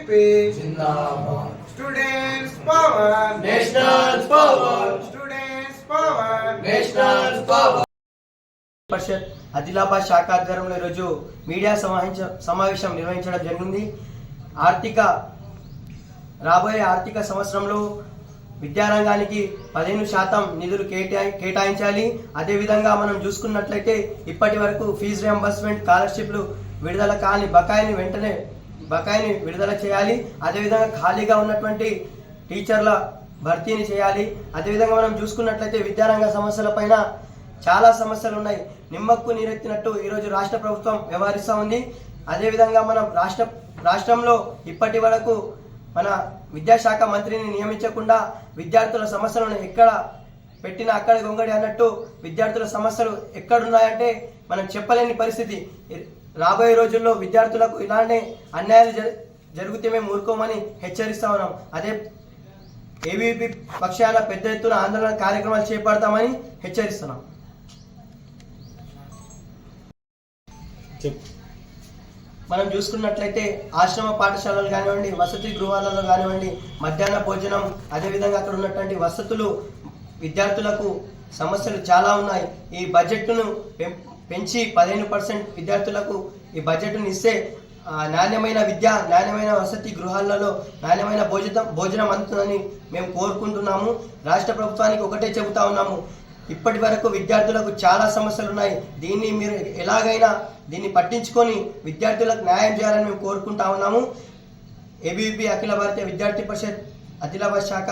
ABVP जिंदाबाद। Students power, national power, Students power, national power. Parishad Adilabad శాఖ ఆధ్వర్యంలో ఈరోజు మీడియా సమావేశం నిర్వహించడం జరిగింది. రాబోయే ఆర్థిక సంవత్సరంలో విద్యారంగానికి 15% నిధులు కేటాయించాలి. అదేవిధంగా మనం చూసుకున్నట్లయితే ఇప్పటి వరకు ఫీజు రియంబర్స్మెంట్, స్కాలర్షిప్లు విడుదల కాని బకాయిని విడుదల చేయాలి. అదేవిధంగా ఖాళీగా ఉన్నటువంటి టీచర్ల భర్తీని చేయాలి. అదేవిధంగా మనం చూసుకున్నట్లయితే విద్యారంగ సమస్యల పైన చాలా సమస్యలు ఉన్నాయి. నిమ్మక్కు నీరెత్తినట్టు ఈరోజు రాష్ట్ర ప్రభుత్వం వ్యవహరిస్తూ ఉంది. అదేవిధంగా మనం రాష్ట్రంలో ఇప్పటి వరకు మన విద్యాశాఖ మంత్రిని నియమించకుండా విద్యార్థుల సమస్యలను ఎక్కడ పెట్టినా అక్కడ గొంగడి అన్నట్టు విద్యార్థుల సమస్యలు ఎక్కడున్నాయంటే మనం చెప్పలేని పరిస్థితి. రాబోయే రోజుల్లో విద్యార్థులకు ఇలాంటి అన్యాయాలు జరిగితే మేము ఊరుకోమని హెచ్చరిస్తా ఉన్నాం. అదే ఏబీవీపీ పక్షాన పెద్ద ఎత్తున ఆందోళన కార్యక్రమాలు చేపడతామని హెచ్చరిస్తున్నాం. మనం చూసుకున్నట్లయితే ఆశ్రమ పాఠశాలలు కానివ్వండి, వసతి గృహాలలో కానివ్వండి, మధ్యాహ్న భోజనం, అదేవిధంగా అక్కడ ఉన్నటువంటి వసతులు, విద్యార్థులకు సమస్యలు చాలా ఉన్నాయి. ఈ బడ్జెట్ను పెంచి 15% విద్యార్థులకు ఈ బడ్జెట్ను ఇస్తే నాణ్యమైన విద్య, నాణ్యమైన వసతి గృహాలలో నాణ్యమైన భోజనం అందుతుందని మేము కోరుకుంటున్నాము. రాష్ట్ర ప్రభుత్వానికి ఒకటే చెబుతా ఉన్నాము, ఇప్పటి వరకు విద్యార్థులకు చాలా సమస్యలు ఉన్నాయి. దీన్ని మీరు ఎలాగైనా దీన్ని పట్టించుకొని విద్యార్థులకు న్యాయం చేయాలని మేము కోరుకుంటా ఉన్నాము. ఏబీవీపీ అఖిల భారతీయ విద్యార్థి పరిషత్ ఆదిలాబాద్ శాఖ